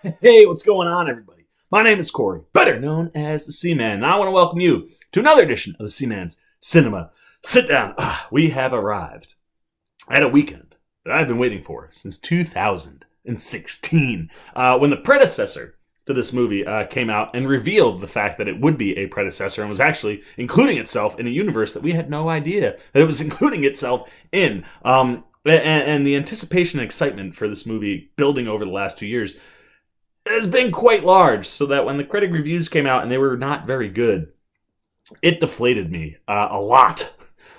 Hey, what's going on, everybody? My name is Corey, better known as the Seaman, and I want to welcome you to another edition of the Seaman's Cinema Sit Down. We have arrived at a weekend that I've been waiting for since 2016, when the predecessor to this movie came out and revealed the fact that it would be a predecessor and was actually including itself in a universe that we had no idea that it was including itself in. And the anticipation and excitement for this movie building over the last 2 years has been quite large, so that when the critic reviews came out and they were not very good, it deflated me a lot.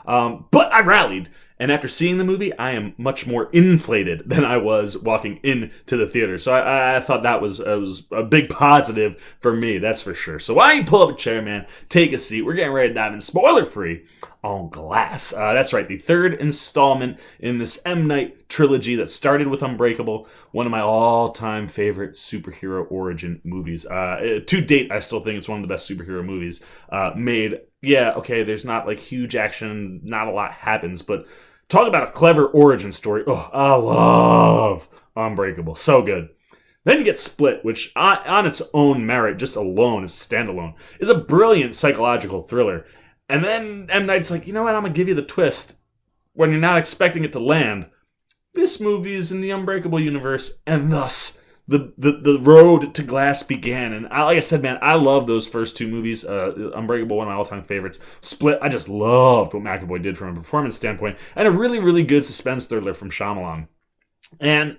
But I rallied, and after seeing the movie, I am much more inflated than I was walking into the theater. So I thought that was a big positive for me, that's for sure. So why don't you pull up a chair, man, take a seat. We're getting ready to dive in spoiler-free on Glass. That's right, the third installment in this M. Night trilogy that started with Unbreakable, one of my all-time favorite superhero origin movies. To date, I still think it's one of the best superhero movies made. Yeah, okay, there's not like huge action, not a lot happens, but talk about a clever origin story. Oh, I love Unbreakable. So good. Then you get Split, which on its own merit, just alone, as a standalone, is a brilliant psychological thriller. And then M. Night's like, you know what, I'm going to give you the twist when you're not expecting it to land. This movie is in the Unbreakable universe, and thus the road to Glass began. And like I said, man, I love those first two movies. Unbreakable, one of my all-time favorites. Split, I just loved what McAvoy did from a performance standpoint, and a really, really good suspense thriller from Shyamalan. And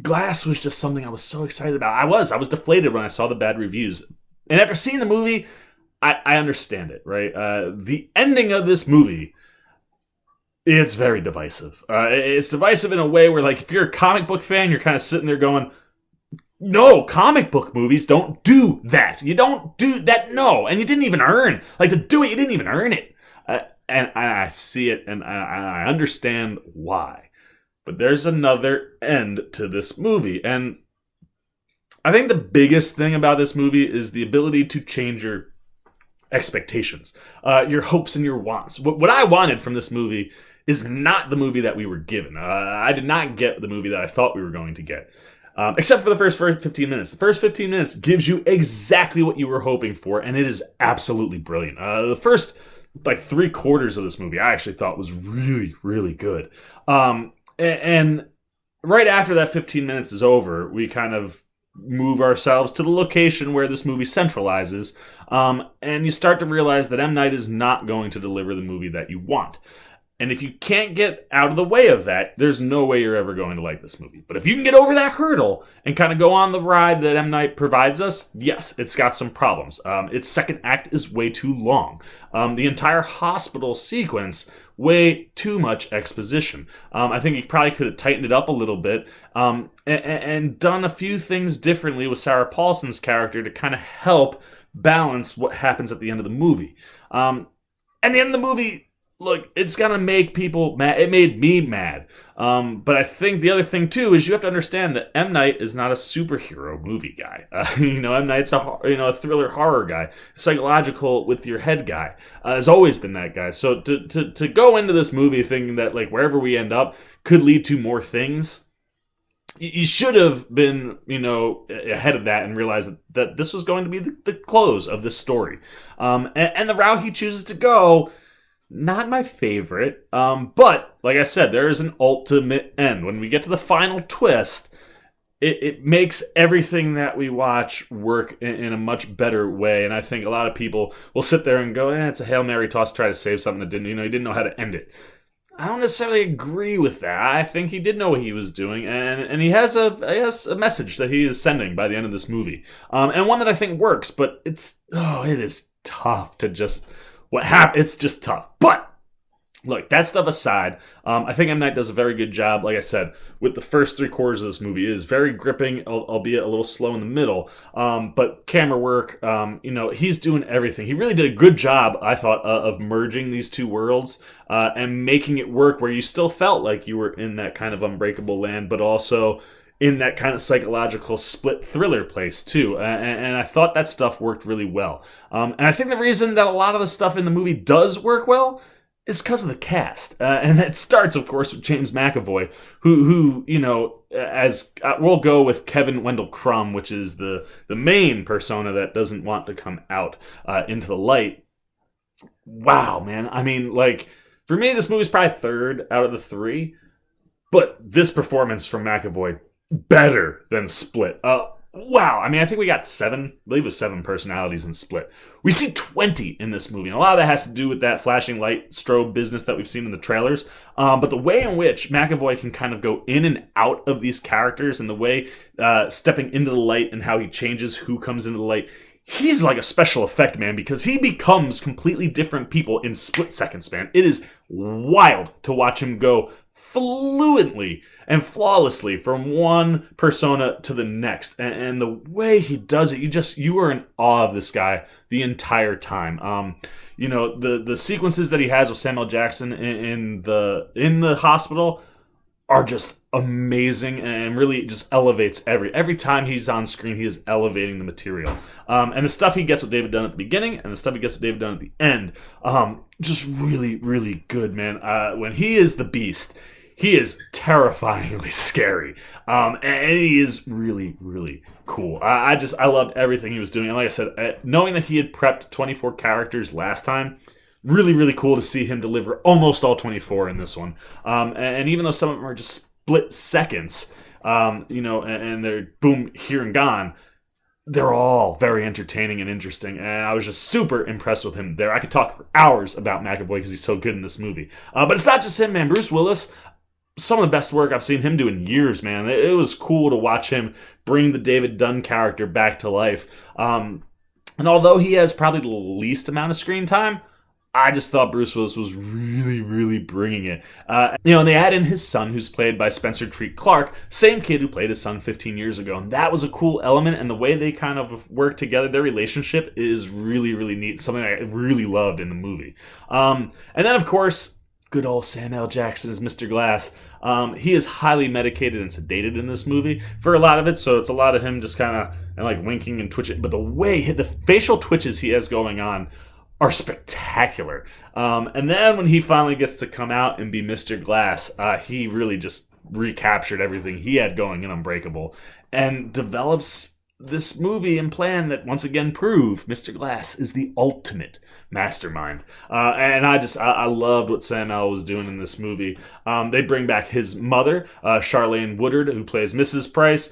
Glass was just something I was so excited about. I was deflated when I saw the bad reviews. And after seeing the movie, I understand it, right? The ending of this movie, it's very divisive. It's divisive in a way where, like, if you're a comic book fan, you're kind of sitting there going, no, comic book movies don't do that. You don't do that, no. And you didn't even earn. Like, to do it, you didn't even earn it. And I see it, and I understand why. But there's another end to this movie. And I think the biggest thing about this movie is the ability to change your expectations, your hopes and your wants. What I wanted from this movie is not the movie that we were given. I did not get the movie that I thought we were going to get, except for the first 15 minutes. The first 15 minutes gives you exactly what you were hoping for, and it is absolutely brilliant. The first, like, 3/4 of this movie I actually thought was really, really good. And right after that 15 minutes is over, we kind of move ourselves to the location where this movie centralizes, and you start to realize that M. Night is not going to deliver the movie that you want. And if you can't get out of the way of that, there's no way you're ever going to like this movie. But if you can get over that hurdle and kind of go on the ride that M. Night provides us, yes, it's got some problems. Its second act is way too long. The entire hospital sequence, way too much exposition. I think he probably could have tightened it up a little bit, and done a few things differently with Sarah Paulson's character to kind of help balance what happens at the end of the movie. And the end of the movie, look, it's gonna make people mad. It made me mad. But I think the other thing too is you have to understand that M. Night is not a superhero movie guy. M. Night's a thriller horror guy, psychological with your head guy. Has always been that guy. So to go into this movie thinking that, like, wherever we end up could lead to more things, you should have been, ahead of that and realized that this was going to be the close of this story. And the route he chooses to go, not my favorite, but like I said, there is an ultimate end. When we get to the final twist, it makes everything that we watch work in a much better way. And I think a lot of people will sit there and go, it's a Hail Mary toss to try to save something that he didn't know how to end it. I don't necessarily agree with that. I think he did know what he was doing, and he has a message that he is sending by the end of this movie, and one that I think works. But it is tough to just what happened. It's just tough. But look, that stuff aside, I think M. Night does a very good job, like I said, with the first 3/4 of this movie. It is very gripping, albeit a little slow in the middle. But camera work, he's doing everything. He really did a good job, I thought, of merging these two worlds and making it work where you still felt like you were in that kind of Unbreakable land, but also in that kind of psychological split thriller place too. And I thought that stuff worked really well. And I think the reason that a lot of the stuff in the movie does work well is because of the cast, and that starts, of course, with James McAvoy, who as we'll go with Kevin Wendell Crumb, which is the main persona that doesn't want to come out into the light. Wow, man! I mean, like for me, this movie's probably third out of the three, but this performance from McAvoy better than Split. Wow. I mean, I think we got I believe it was 7 personalities in Split. We see 20 in this movie. And a lot of that has to do with that flashing light strobe business that we've seen in the trailers. But the way in which McAvoy can kind of go in and out of these characters and the way stepping into the light and how he changes who comes into the light, he's like a special effect man because he becomes completely different people in split seconds, man. It is wild to watch him go fluently and flawlessly from one persona to the next, and the way he does it, you are in awe of this guy the entire time. The sequences that he has with Samuel Jackson in the hospital are just amazing and really just elevates every time he's on screen. He is elevating the material, and the stuff he gets with David Dunn at the beginning and the stuff he gets with David Dunn at the end, just really, really good, man. When he is the Beast, he is terrifyingly scary, and he is really, really cool. I loved everything he was doing, and like I said, knowing that he had prepped 24 characters last time, really, really cool to see him deliver almost all 24 in this one. And even though some of them are just split seconds, and they're boom, here and gone, they're all very entertaining and interesting, and I was just super impressed with him there. I could talk for hours about McAvoy because he's so good in this movie. But it's not just him, man. Bruce Willis, some of the best work I've seen him do in years, man. It was cool to watch him bring the David Dunn character back to life. And although he has probably the least amount of screen time, I just thought Bruce Willis was really, really bringing it. And they add in his son, who's played by Spencer Treat Clark, same kid who played his son 15 years ago. And that was a cool element, and the way they kind of work together, their relationship is really, really neat. Something I really loved in the movie. And then, of course, good old Samuel Jackson as Mr. Glass. He is highly medicated and sedated in this movie for a lot of it, so it's a lot of him just kind of like winking and twitching. But the facial twitches he has going on are spectacular. And then when he finally gets to come out and be Mr. Glass, he really just recaptured everything he had going in Unbreakable and develops this movie and plan that once again prove Mr. Glass is the ultimate mastermind. And I loved what Samuel was doing in this movie. They bring back his mother, Charlene Woodard, who plays Mrs. Price.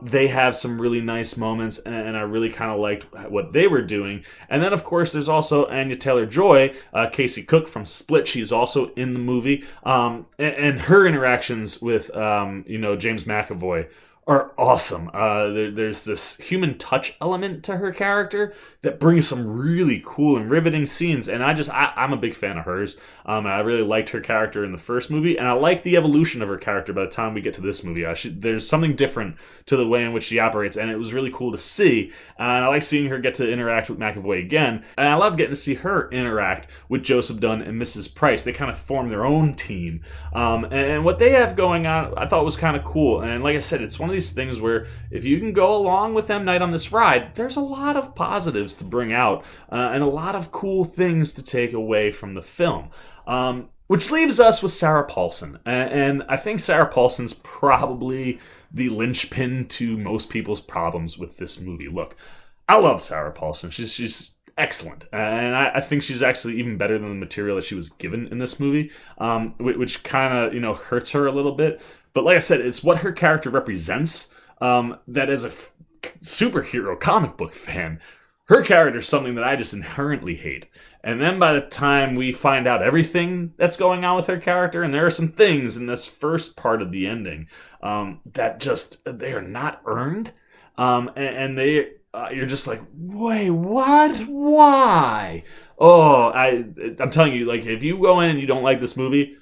They have some really nice moments, and I really kind of liked what they were doing. And then, of course, there's also Anya Taylor-Joy, Casey Cook from Split. She's also in the movie. And her interactions with, James McAvoy are awesome. There's this human touch element to her character that brings some really cool and riveting scenes, and I'm a big fan of hers. I really liked her character in the first movie, and I like the evolution of her character by the time we get to this movie. There's something different to the way in which she operates, and it was really cool to see, and I like seeing her get to interact with McAvoy again, and I love getting to see her interact with Joseph Dunn and Mrs. Price. They kind of form their own team, and what they have going on I thought was kind of cool, and like I said, it's one of these things where if you can go along with M. Night on this ride, there's a lot of positives to bring out, and a lot of cool things to take away from the film. Which leaves us with Sarah Paulson. And I think Sarah Paulson's probably the linchpin to most people's problems with this movie. Look, I love Sarah Paulson. She's excellent. And I think she's actually even better than the material that she was given in this movie, which kind of, hurts her a little bit. But like I said, it's what her character represents, that as a superhero comic book fan, her character is something that I just inherently hate. And then by the time we find out everything that's going on with her character, and there are some things in this first part of the ending that they are not earned. And you're just like, wait, what? Why? Oh, I'm telling you, like, if you go in and you don't like this movie,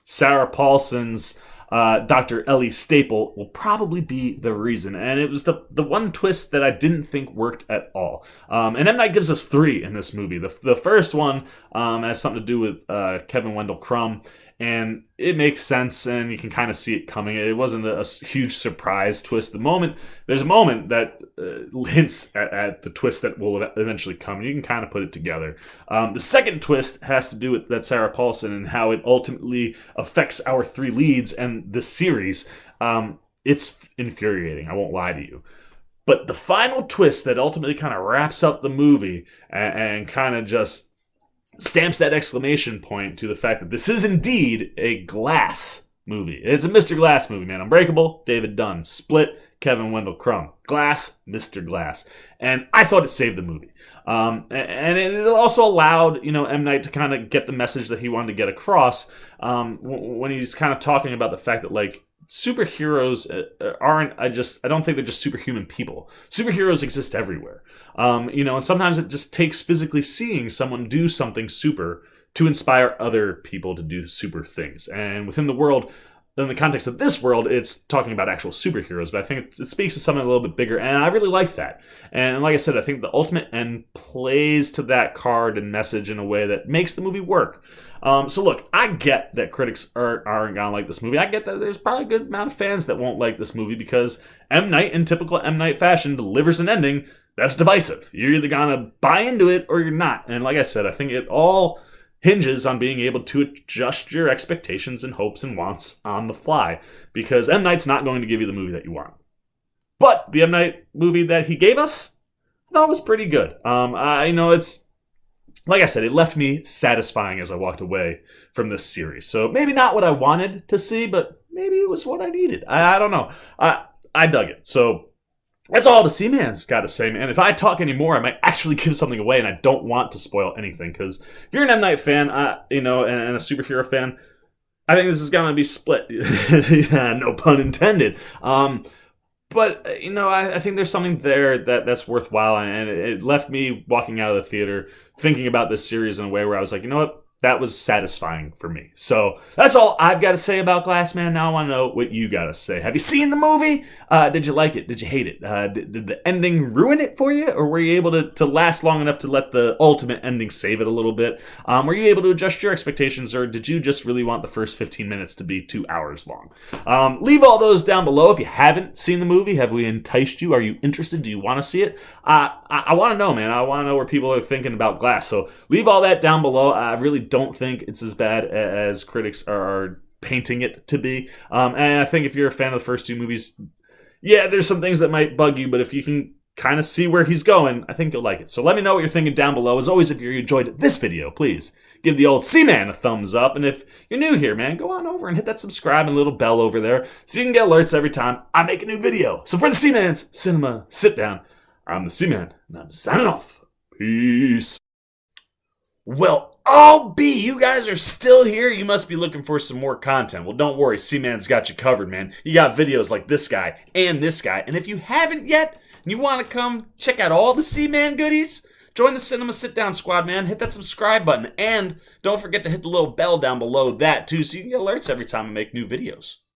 Sarah Paulson's Dr. Ellie Staple will probably be the reason. And it was the one twist that I didn't think worked at all. And M. Night gives us 3 in this movie. The first one has something to do with Kevin Wendell Crumb. and it makes sense, and you can kind of see it coming. It wasn't a huge surprise twist. There's a moment that hints at the twist that will eventually come. You can kind of put it together. The second twist has to do with that Sarah Paulson and how it ultimately affects our three leads and the series. It's infuriating, I won't lie to you. But the final twist that ultimately kind of wraps up the movie and kind of just stamps that exclamation point to the fact that this is indeed a Glass movie. It's a Mr. Glass movie, man. Unbreakable, David Dunn. Split, Kevin Wendell Crumb. Glass, Mr. Glass. And I thought it saved the movie. And it also allowed, M. Night to kind of get the message that he wanted to get across when he's kind of talking about the fact that, like, superheroes I don't think they're just superhuman people. Superheroes exist everywhere. And sometimes it just takes physically seeing someone do something super to inspire other people to do super things. And within the world, in the context of this world, it's talking about actual superheroes, but I think it speaks to something a little bit bigger, and I really like that. And like I said, I think the ultimate end plays to that card and message in a way that makes the movie work. So look, I get that critics aren't gonna like this movie. I get that there's probably a good amount of fans that won't like this movie because M. Night, in typical M. Night fashion, delivers an ending that's divisive. You're either gonna buy into it or you're not. And like I said, I think it all hinges on being able to adjust your expectations and hopes and wants on the fly, because M. Night's not going to give you the movie that you want. But the M. Night movie that he gave us, I thought was pretty good. It's like I said, it left me satisfying as I walked away from this series. So maybe not what I wanted to see, but maybe it was what I needed. I don't know. I dug it. So that's all the Seaman's got to say, man. If I talk anymore, I might actually give something away, and I don't want to spoil anything, because if you're an M. Night fan, and a superhero fan, I think this is going to be split. Yeah, no pun intended. But, I think there's something there that's worthwhile, and it left me walking out of the theater thinking about this series in a way where I was like, you know what? That was satisfying for me. So that's all I've got to say about Glass Man. Now I want to know what you got to say. Have you seen the movie? Did you like it? Did you hate it? Did the ending ruin it for you? Or were you able to last long enough to let the ultimate ending save it a little bit? Were you able to adjust your expectations, or did you just really want the first 15 minutes to be 2 hours long? Leave all those down below. If you haven't seen the movie, have we enticed you? Are you interested? Do you want to see it? I want to know, man. I want to know where people are thinking about Glass. So leave all that down below. I really don't think it's as bad as critics are painting it to be. And I think if you're a fan of the first two movies, yeah, there's some things that might bug you, but if you can kind of see where he's going, I think you'll like it. So let me know what you're thinking down below. As always, if you enjoyed this video, please give the old Seaman a thumbs up. And if you're new here, man, go on over and hit that subscribe and little bell over there so you can get alerts every time I make a new video. So for the Seaman's Cinema Sit Down, I'm the Seaman, and I'm signing off. Peace. Well, you guys are still here. You must be looking for some more content. Well, don't worry. Seaman's got you covered, man. You got videos like this guy and this guy. And if you haven't yet, and you want to come check out all the Seaman goodies, join the Cinema Sit Down squad, man. Hit that subscribe button. And don't forget to hit the little bell down below that, too, so you can get alerts every time I make new videos.